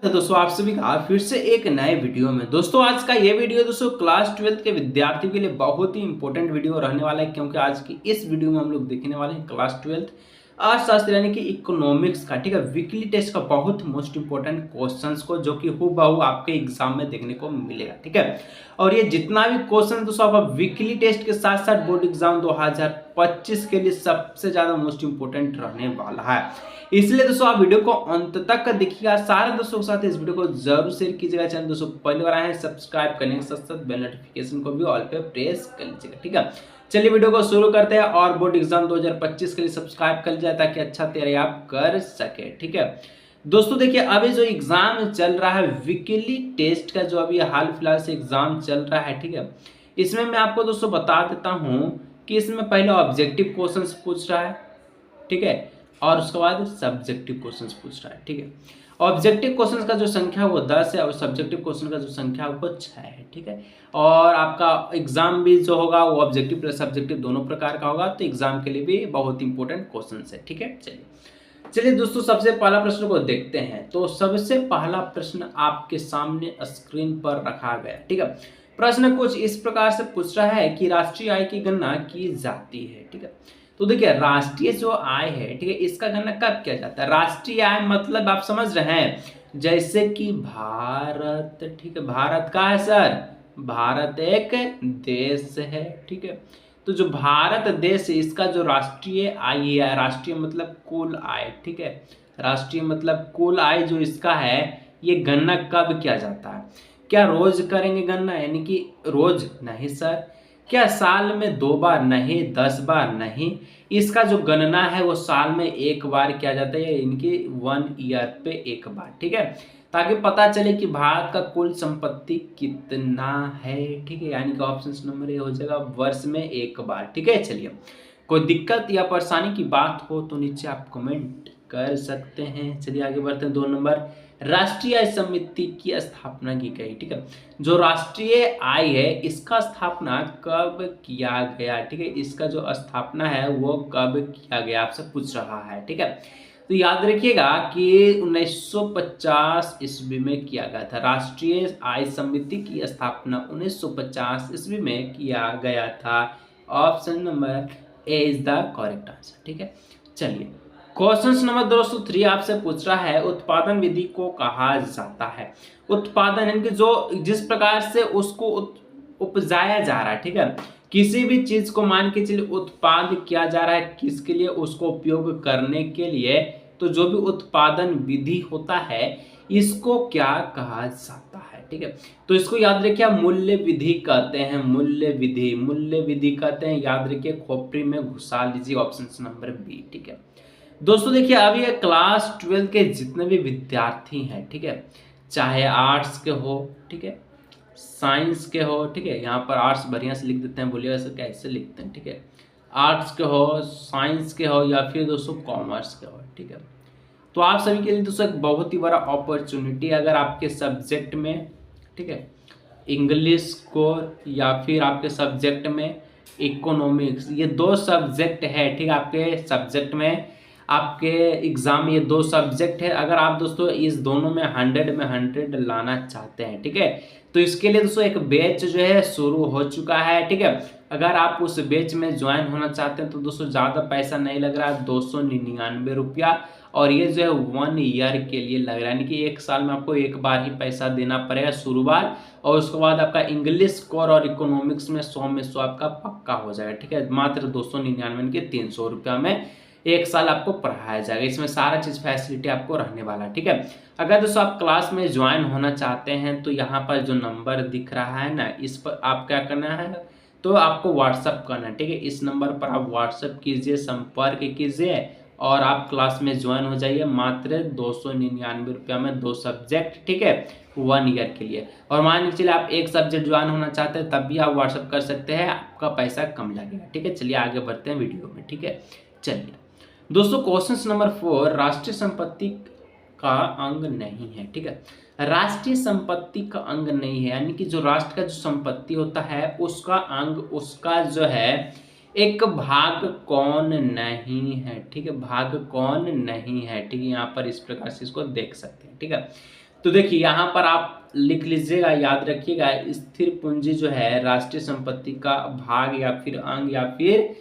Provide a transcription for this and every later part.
तो दोस्तों आप सभी का फिर से एक नए वीडियो में। दोस्तों आज का ये वीडियो दोस्तों क्लास 12 के विद्यार्थियों के लिए बहुत ही इंपॉर्टेंट वीडियो रहने वाला है, क्योंकि आज की इस वीडियो में हम लोग देखने वाले हैं क्लास 12 अर्थशास्त्र यानी कि इकोनॉमिक्स का, ठीक है, वीकली टेस्ट का बहुत मोस्ट इंपॉर्टेंट क्वेश्चंस को, जो कि हूबहू आपके एग्जाम में देखने को मिलेगा, ठीक है। और ये जितना भी क्वेश्चन दोस्तों आप वीकली टेस्ट के साथ साथ बोर्ड एग्जाम 2025 के लिए सबसे ज्यादा मोस्ट इंपॉर्टेंट रहने वाला है। इसलिए दोस्तों आप वीडियो को अंत तक देखिएगा, सारे दोस्तों के साथ इस वीडियो को जरूर शेयर कीजिएगा। चैनल दोस्तों पहली बार आए हैं सब्सक्राइब करने के साथ साथ बेल नोटिफिकेशन को भी ऑल पे प्रेस कर लीजिएगा, ठीक है। चलिए वीडियो को शुरू करते हैं और बोर्ड एग्जाम 2025 के लिए सब्सक्राइब कर लीजिए ताकि अच्छा तैयारी आप कर सके, ठीक है। दोस्तों देखिए अभी जो एग्जाम चल रहा है वीकली टेस्ट का, जो अभी हाल फिलहाल से एग्जाम चल रहा है, ठीक है, इसमें मैं आपको दोस्तों बता देता हूं कि इसमें पहले ऑब्जेक्टिव क्वेश्चंस पूछ रहा है, ठीक है, और उसके बाद सब्जेक्टिव क्वेश्चंस पूछ रहा है, ठीक है। ऑब्जेक्टिव क्वेश्चंस का जो संख्या वो 10 है और सब्जेक्टिव क्वेश्चन का जो संख्या वो 6 है, ठीक है। और आपका एग्जाम भी जो होगा वो ऑब्जेक्टिव प्लस सब्जेक्टिव दोनों प्रकार का होगा, तो एग्जाम के लिए भी बहुत इंपॉर्टेंट क्वेश्चन है, ठीक है। चलिए चलिए दोस्तों सबसे पहला प्रश्न को देखते हैं। तो सबसे पहला प्रश्न आपके सामने स्क्रीन पर रखा गया, ठीक है। प्रश्न कुछ इस प्रकार से पूछ रहा है कि राष्ट्रीय आय की गणना की जाती है, ठीक है। तो देखिए राष्ट्रीय जो आय है, ठीक है, इसका गणना कब किया जाता है। राष्ट्रीय आय मतलब आप समझ रहे हैं, जैसे कि भारत, ठीक है, भारत का है सर, भारत एक देश है, ठीक है। तो जो भारत देश है इसका जो राष्ट्रीय आय है, राष्ट्रीय मतलब कुल आय, ठीक है, राष्ट्रीय मतलब कुल आय जो इसका है, ये गणना कब किया जाता है। क्या रोज करेंगे गणना, यानी कि रोज नहीं सर। क्या साल में 2 बार नहीं, 10 बार नहीं, इसका जो गणना है वो साल में एक बार किया जाता है, इनकी 1 ईयर पे एक बार, ठीक है, ताकि पता चले कि भारत का कुल संपत्ति कितना है, ठीक है। यानी कि ऑप्शन नंबर ए हो जाएगा वर्ष में एक बार, ठीक है। चलिए कोई दिक्कत या परेशानी की बात हो तो नीचे आप कमेंट कर सकते हैं। चलिए आगे बढ़ते हैं। 2 नंबर, राष्ट्रीय आय समिति की स्थापना की गई, ठीक है। जो राष्ट्रीय आय है इसका स्थापना कब किया गया, ठीक है, इसका जो स्थापना है वो कब किया गया आपसे पूछ रहा है, ठीक है। तो याद रखिएगा कि 1950 ईस्वी में किया गया था। राष्ट्रीय आय समिति की स्थापना 1950 ईस्वी में किया गया था। Option number A is the correct answer, ठीक है। चलिए क्वेश्चन नंबर 203 आपसे पूछ रहा है उत्पादन विधि को कहा जाता है। उत्पादन यानी कि जो जिस प्रकार से उसको उपजाया जा रहा है, ठीक है, किसी भी चीज को मान के चलिए उत्पाद किया जा रहा है, किसके लिए, उसको उपयोग करने के लिए, तो जो भी उत्पादन विधि होता है इसको क्या कहा जाता है, ठीक है। तो इसको याद रखिए मूल्य विधि कहते हैं, मूल्य विधि, मूल्य विधि कहते हैं, याद रखिए खोपड़ी में घुसा लीजिए ऑप्शन नंबर बी, ठीक है। दोस्तों देखिए अभी ये क्लास 12 के जितने भी विद्यार्थी हैं, ठीक है, चाहे आर्ट्स के हो, ठीक है, साइंस के हो, ठीक है, यहाँ पर आर्ट्स बढ़िया से लिख देते हैं, बोलिएगा सर कैसे लिखते हैं, ठीक है, आर्ट्स के हो, साइंस के हो या फिर दोस्तों कॉमर्स के हो, ठीक है। तो आप सभी के लिए दोस्तों एक बहुत ही बड़ा अपॉर्चुनिटी, अगर आपके सब्जेक्ट में, ठीक है, इंग्लिश को या फिर आपके सब्जेक्ट में इकोनॉमिक्स, ये 2 सब्जेक्ट है, ठीक है, आपके सब्जेक्ट में आपके एग्जाम में ये 2 सब्जेक्ट है। अगर आप दोस्तों इस दोनों में 100 में 100 लाना चाहते हैं, ठीक है, तो इसके लिए दोस्तों एक बैच जो है शुरू हो चुका है, ठीक है। अगर आप उस बैच में ज्वाइन होना चाहते हैं तो दोस्तों ज़्यादा पैसा नहीं लग रहा है, 299 रुपया, और ये जो है 1 ईयर के लिए लग रहा है, यानी कि 1 साल में आपको एक बार ही पैसा देना पड़ेगा शुरुआत, और उसके बाद आपका इंग्लिश कोर और इकोनॉमिक्स में 100 में 100 आपका पक्का हो जाएगा, ठीक है। मात्र 299 के 300 रुपया में 1 साल आपको पढ़ाया जाएगा। इसमें सारा चीज़ फैसिलिटी आपको रहने वाला है, ठीक है। अगर दोस्तों आप क्लास में ज्वाइन होना चाहते हैं तो यहाँ पर जो नंबर दिख रहा है ना, इस पर आप क्या करना है, तो आपको व्हाट्सअप करना है, ठीक है। इस नंबर पर आप व्हाट्सअप कीजिए, संपर्क कीजिए और आप क्लास में ज्वाइन हो जाइए। मात्र 299 रुपया में 2 सब्जेक्ट, ठीक है, 1 ईयर के लिए। और मान के चलिए आप एक सब्जेक्ट ज्वाइन होना चाहते हैं तब भी आप व्हाट्सअप कर सकते हैं, आपका पैसा कम लगेगा, ठीक है। चलिए आगे बढ़ते हैं वीडियो में, ठीक है। चलिए दोस्तों क्वेश्चन नंबर 4, राष्ट्रीय संपत्ति का अंग नहीं है, ठीक है। राष्ट्रीय संपत्ति का अंग नहीं है, यानी कि जो राष्ट्र का जो संपत्ति होता है उसका अंग, उसका जो है एक भाग कौन नहीं है, ठीक है, भाग कौन नहीं है, ठीक है, यहाँ पर इस प्रकार से इसको देख सकते हैं, ठीक है। तो देखिए यहाँ पर आप लिख लीजिएगा, याद रखिएगा, स्थिर पूंजी जो है राष्ट्रीय संपत्ति का भाग या फिर अंग या फिर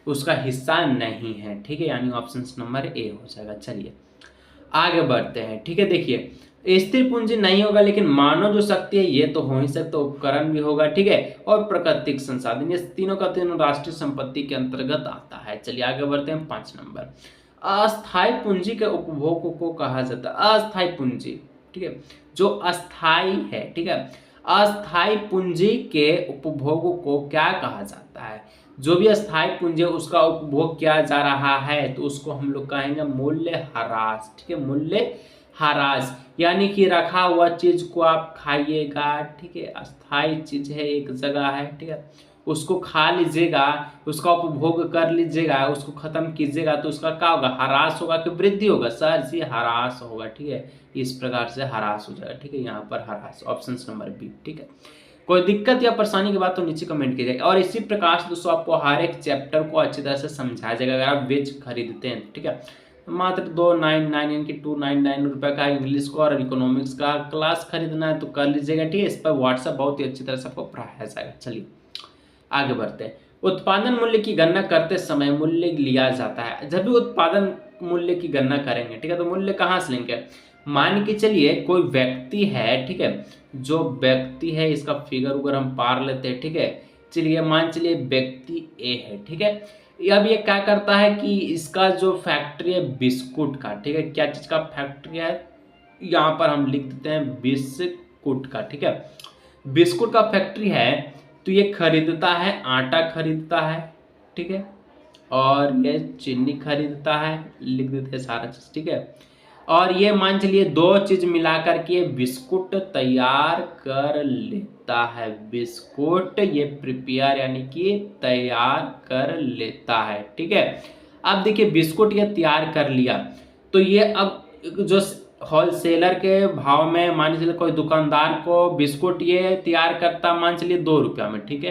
उसका हिस्सा नहीं है, ठीक है, यानी ऑप्शन नंबर ए हो जाएगा। चलिए आगे बढ़ते हैं, ठीक है। देखिए स्थिर पूंजी नहीं होगा, लेकिन मानव जो शक्ति है ये तो हो ही सकता, उपकरण भी होगा, ठीक है, और प्राकृतिक संसाधन, ये तीनों का तीनों राष्ट्रीय संपत्ति के अंतर्गत आता है। चलिए आगे बढ़ते हैं 5 नंबर। अस्थायी पूंजी के उपभोग को कहा जाता है अस्थायी पूंजी, ठीक है, जो अस्थाई है, ठीक है, अस्थाई पूंजी के उपभोग को क्या कहा जाता है? जो भी अस्थाई पूंजी है उसका उपभोग किया जा रहा है तो उसको हम लोग कहेंगे मूल्य ह्रास, ठीक है, मूल्य ह्रास, यानी कि रखा हुआ चीज को आप खाइएगा, ठीक है, अस्थाई चीज है, एक जगह है, ठीक है, उसको खा लीजिएगा, उसका उपभोग कर लीजिएगा, उसको खत्म कीजिएगा तो उसका क्या होगा? ह्रास होगा कि वृद्धि होगा? सर जी ह्रास होगा, ठीक है, इस प्रकार से ह्रास हो जाएगा, ठीक है, यहाँ पर ह्रास, ऑप्शन नंबर बी, ठीक है। कोई दिक्कत या परेशानी की बात तो नीचे कमेंट कीजिए। और इसी प्रकार से दोस्तों आपको हर एक चैप्टर को अच्छी तरह से समझाया जाएगा अगर आप वेज खरीदते हैं, ठीक है। मात्र 299 यानी कि 299 रुपये का इंग्लिश को और इकोनॉमिक्स का क्लास खरीदना है तो कर लीजिएगा, ठीक है। इस पर व्हाट्सएप बहुत ही अच्छी तरह से आपको पढ़ाया जाएगा। चलिए आगे बढ़ते हैं। उत्पादन मूल्य की गणना करते समय मूल्य लिया जाता है। जब भी उत्पादन मूल्य की गणना करेंगे, ठीक है, तो मूल्य कहाँ से लेंगे? मान के चलिए कोई व्यक्ति है, ठीक है, जो व्यक्ति है इसका फिगर उगर हम पार लेते हैं, ठीक है। चलिए मान चलिए व्यक्ति ए है, ठीक है। अब ये क्या करता है कि इसका जो फैक्ट्री है बिस्कुट का, ठीक है, क्या चीज का फैक्ट्री है? यहाँ पर हम लिख देते हैं बिस्कुट का, ठीक है, बिस्कुट का फैक्ट्री है। तो ये खरीदता है, आटा खरीदता है, ठीक है, और ये चीनी खरीदता है, लिख देते हैं सारा चीज, ठीक है। और ये मान चलिए दो चीज मिलाकर के बिस्कुट तैयार कर लेता है, बिस्कुट ये प्रिपेयर यानी कि तैयार कर लेता है, ठीक है। अब देखिए बिस्कुट ये तैयार कर लिया तो ये अब जो होलसेलर के भाव में मान चलिए कोई दुकानदार को बिस्कुट ये तैयार करता मान चलिए 2 रुपया में, ठीक है,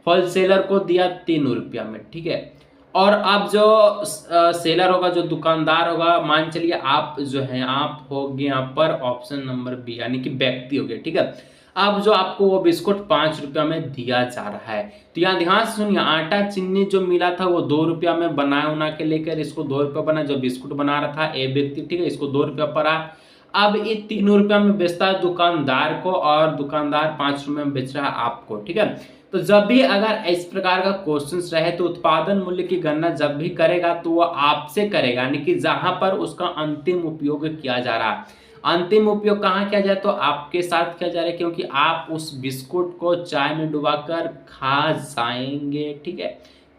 होलसेलर को दिया 3 रुपया में, ठीक है। और अब जो सेलर होगा, जो दुकानदार होगा, मान चलिए आप जो है आप हो गए यहाँ पर ऑप्शन नंबर बी यानी कि व्यक्ति हो गया, ठीक है। अब जो आपको वो बिस्कुट 5 रुपया में दिया जा रहा है तो यहाँ ध्यान से सुनिए, आटा चीनी जो मिला था वो 2 रुपया में बना उना के लेकर इसको 2 रुपया बना, जो बिस्कुट बना रहा था ए व्यक्ति, ठीक है, इसको 2 रुपया पड़ा। अब ये 3 रुपया में बेचता है दुकानदार को और दुकानदार 5 रुपये में बेच रहा है आपको, ठीक है। तो जब भी अगर इस प्रकार का क्वेश्चन रहे तो उत्पादन मूल्य की गणना जब भी करेगा तो वो आपसे करेगा, यानी कि जहां पर उसका अंतिम उपयोग किया जा रहा है। अंतिम उपयोग कहाँ किया जाए? तो आपके साथ किया जा रहा है, क्योंकि आप उस बिस्कुट को चाय में डुबाकर खा जाएंगे, ठीक है।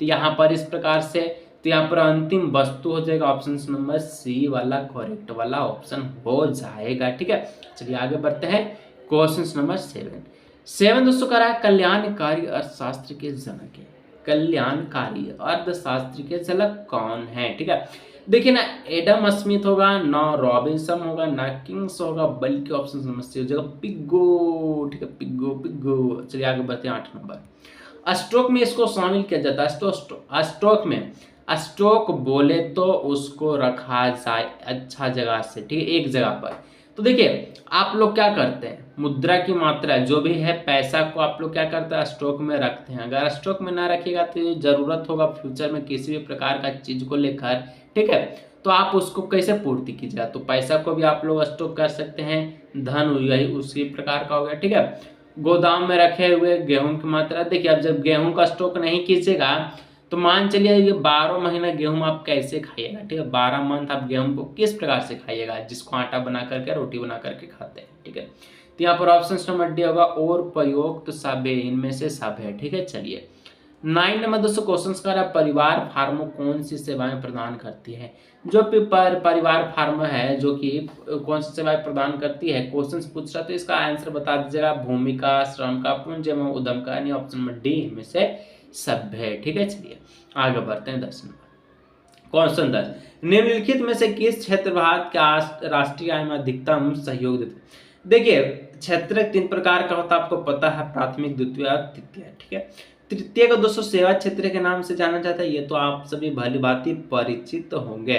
तो यहाँ पर इस प्रकार से, तो यहाँ पर अंतिम वस्तु हो जाएगा ऑप्शन नंबर सी वाला करेक्ट वाला ऑप्शन हो जाएगा, ठीक है। चलिए आगे बढ़ते हैं क्वेश्चन नंबर 7 दोस्तों कह रहा है कल्याणकारी अर्थशास्त्र के जनक है। कल्याणकारी अर्थशास्त्र के जनक कौन है? ठीक है, देखिए ना एडम स्मिथ होगा, ना रॉबिन्सन होगा, ना किंग्स होगा, बल्कि ऑप्शन नंबर सी हो जाएगा पिग्गो, ठीक है, पिग्गो पिग्गो। चलिए आगे बढ़ते हैं 8 नंबर। स्टॉक में इसको शामिल किया जाता है। स्टॉक में स्टॉक बोले तो उसको रखा जाए अच्छा जगह से, ठीक है, एक जगह पर। तो देखिए आप लोग क्या करते हैं, मुद्रा की मात्रा जो भी है पैसा को आप लोग क्या करते हैं स्टॉक में रखते हैं। अगर स्टॉक में ना रखिएगा तो जरूरत होगा फ्यूचर में किसी भी प्रकार का चीज को लेकर, ठीक है, तो आप उसको कैसे पूर्ति कीजिएगा। तो पैसा को भी आप लोग स्टॉक कर सकते हैं, धन यही उसी प्रकार का हो गया, ठीक है। गोदाम में रखे हुए गेहूं की मात्रा, देखिए अब जब गेहूं का स्टॉक नहीं कीजिएगा तो मान चलिए ये 12 महीना गेहूं आप कैसे खाइएगा, ठीक है, 12 मंथ आप गेहूं को किस प्रकार से खाइएगा, जिसको आटा बना करके रोटी बना करके खाते हैं, ठीक है। तो यहाँ पर ऑप्शन नंबर डी होगा और प्रयुक्त सब है, इनमें से सब है, ठीक है। चलिए 9 नंबर दोस्तों क्वेश्चन का परिवार फार्मो कौन सी सेवाएं प्रदान करती है। जो परिवार फार्म है जो कि कौन सी सेवाएं प्रदान करती है, क्वेश्चन पूछ रहा तो इसका आंसर बता दीजिएगा, भूमिका, श्रम का, पूंजी एवं उद्यम का, यानी ऑप्शन नंबर डी में से सब है, ठीक है। चलिए आगे बढ़ते हैं 10 नंबर। क्वेश्चन 10, निम्नलिखित में से किस क्षेत्र भारत के राष्ट्रीय आय में अधिकतम सहयोग देते हैं। देखिए क्षेत्र 3 प्रकार का होता है, आपको पता है, प्राथमिक, द्वितीय और तृतीय, ठीक है। तृतीय को दोस्तों सेवा क्षेत्र के नाम से जाना जाता है, ये तो आप सभी भली भांति परिचित होंगे।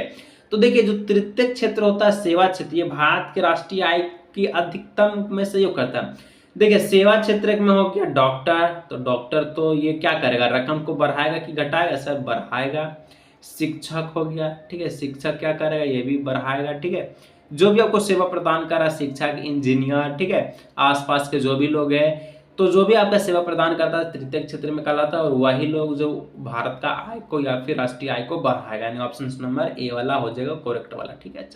तो देखिए जो तृतीय क्षेत्र होता है सेवा क्षेत्र, ये भारत के राष्ट्रीय आय की अधिकतम में सहयोग करता है। देखिए सेवा क्षेत्र में हो गया डॉक्टर, तो डॉक्टर तो ये क्या करेगा, रकम को बढ़ाएगा कि घटाएगा, सर बढ़ाएगा। शिक्षक हो गया, ठीक है, शिक्षक क्या करेगा, ये भी बढ़ाएगा, ठीक है। जो भी आपको सेवा प्रदान कर रहा है, शिक्षक, इंजीनियर, ठीक है, आसपास के जो भी लोग हैं, तो जो भी आपका सेवा प्रदान करता है तृतीय क्षेत्र में कहलाता है, और वही लोग जो भारत का आय को या फिर राष्ट्रीय आय को बढ़ाएगा, यानी ऑप्शन नंबर ए वाला हो जाएगा करेक्ट वाला, ठीक है।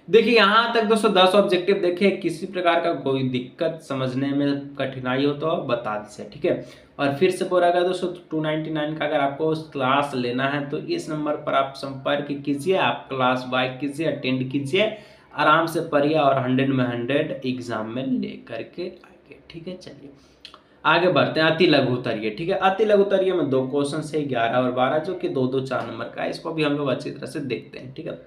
देखिए यहाँ तक दोस्तों 10 ऑब्जेक्टिव देखे, किसी प्रकार का कोई दिक्कत समझने में कठिनाई हो तो बता दीजिए, ठीक है। और फिर से बोला गया दोस्तों 299 का अगर आपको क्लास लेना है तो इस नंबर पर आप संपर्क कीजिए, आप क्लास बाय कीजिए, अटेंड कीजिए, आराम से पढ़िए और 100 में 100 एग्जाम में ले करके आएंगे, ठीक है। चलिए आगे बढ़ते हैं, अति लघु उत्तरीय, ठीक है। अति लघु उत्तरीय में 2 क्वेश्चन है 11 और 12 जो कि 2-2 4 नंबर का है, इसको भी हम लोग अच्छी तरह से देखते हैं, ठीक है।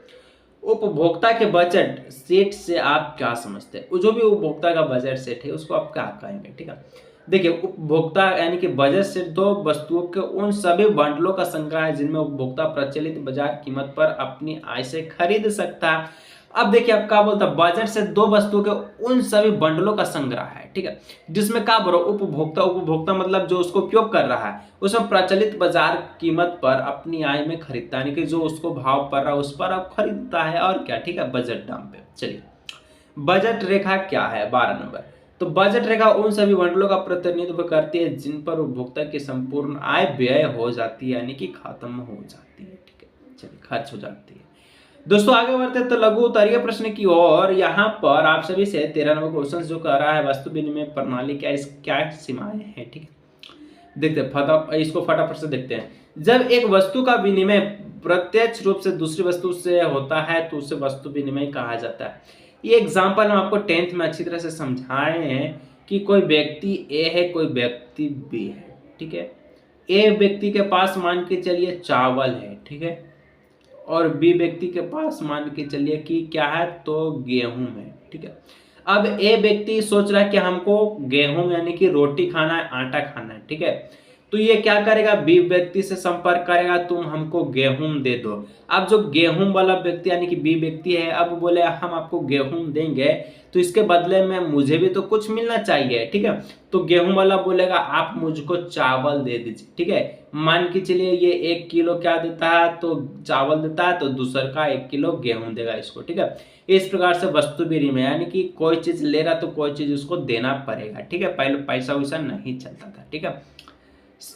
उपभोक्ता के बजट सेट से आप क्या समझते हैं, जो भी उपभोक्ता का बजट सेट है उसको आप क्या कहेंगे, ठीक है। देखिए उपभोक्ता यानी कि बजट सेट 2 वस्तुओं के उन सभी बंडलों का संग्रह है जिनमें उपभोक्ता प्रचलित बाजार कीमत पर अपनी आय से खरीद सकता है। अब देखिए आप क्या बोलता है, बजट से 2 वस्तुओं के उन सभी बंडलों का संग्रह है, ठीक है, जिसमें क्या बोलो उपभोक्ता, उपभोक्ता मतलब जो उसको उपयोग कर रहा है उसमें प्रचलित बाजार कीमत पर अपनी आय में खरीदता है, यानी कि जो उसको भाव पड़ रहा है उस पर अब खरीदता है, और क्या, ठीक है, बजट दाम पे। चलिए बजट रेखा क्या है 12 नंबर, तो बजट रेखा उन सभी बंडलों का प्रतिनिधित्व करती है जिन पर उपभोक्ता की संपूर्ण आय व्यय हो जाती है, यानी कि खत्म हो जाती है, ठीक है, चलिए खर्च हो जाती है। दोस्तों आगे बढ़ते तो लघु उत्तरीय प्रश्न की ओर, यहाँ पर आप सभी से 13 नंबर क्वेश्चन जो कर रहा है वस्तु विनिमय प्रणाली क्या सीमाएं हैं, ठीक है। देखते हैं इसको फटाफट से देखते हैं। जब एक वस्तु का विनिमय प्रत्यक्ष रूप से दूसरी वस्तु से होता है तो उसे वस्तु विनिमय कहा जाता है। ये एग्जाम्पल हम आपको 10th में अच्छी तरह से समझाए हैं कि कोई व्यक्ति ए है, कोई व्यक्ति बी है, ठीक है। ए व्यक्ति के पास मान के चलिए चावल है, ठीक है, और बी व्यक्ति के पास मान के चलिए कि क्या है, तो गेहूं है, ठीक है। अब ए व्यक्ति सोच रहा है कि हमको गेहूं यानी कि रोटी खाना है, आटा खाना है, ठीक है। तो ये क्या करेगा, बी व्यक्ति से संपर्क करेगा, तुम हमको गेहूं दे दो। अब जो गेहूं वाला व्यक्ति यानी कि बी व्यक्ति है, अब बोले हम आपको गेहूं देंगे तो इसके बदले में मुझे भी तो कुछ मिलना चाहिए, ठीक है। तो गेहूं वाला बोलेगा आप मुझको चावल दे दीजिए, ठीक है। मान के चलिए ये 1 किलो क्या देता है, तो चावल देता है, तो दूसर का 1 किलो गेहूं देगा इसको, ठीक है। इस प्रकार से वस्तु विनिमय यानी कि कोई चीज ले रहा तो कोई चीज उसको देना पड़ेगा, ठीक है। पहले पैसा वैसा नहीं चलता था, ठीक है।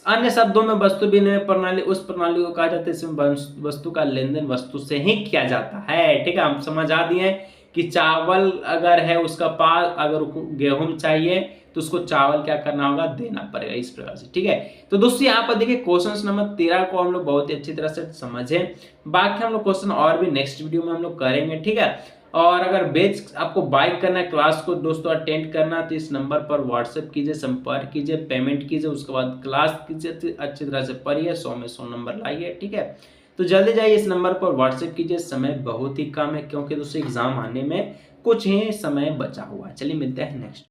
अन्य शब्दों में वस्तु विनिमय प्रणाली उस प्रणाली को कहा जाता है इसमें वस्तु का लेन देन वस्तु से ही किया जाता है, ठीक है। हम समझा दिए कि चावल अगर है उसका पास, अगर गेहूं चाहिए तो उसको चावल क्या करना होगा, देना पड़ेगा, इस प्रकार से, ठीक है। तो दोस्तों यहाँ पर देखिए क्वेश्चन नंबर 13 को हम लोग बहुत ही अच्छी तरह से समझे, बाकी हम लोग क्वेश्चन और भी नेक्स्ट वीडियो में हम लोग करेंगे, ठीक है। और अगर बैच आपको बाय करना है, क्लास को दोस्तों अटेंड करना है, तो इस नंबर पर व्हाट्सएप कीजिए, संपर्क कीजिए, पेमेंट कीजिए, उसके बाद क्लास कीजिए, तो अच्छी तरह से पढ़िए, 100 में 100 नंबर लाइए, ठीक है। तो जल्दी जाइए इस नंबर पर व्हाट्सएप कीजिए, समय बहुत ही कम है क्योंकि दोस्तों एग्जाम आने में कुछ ही समय बचा हुआ है। चलिए मिलते हैं नेक्स्ट।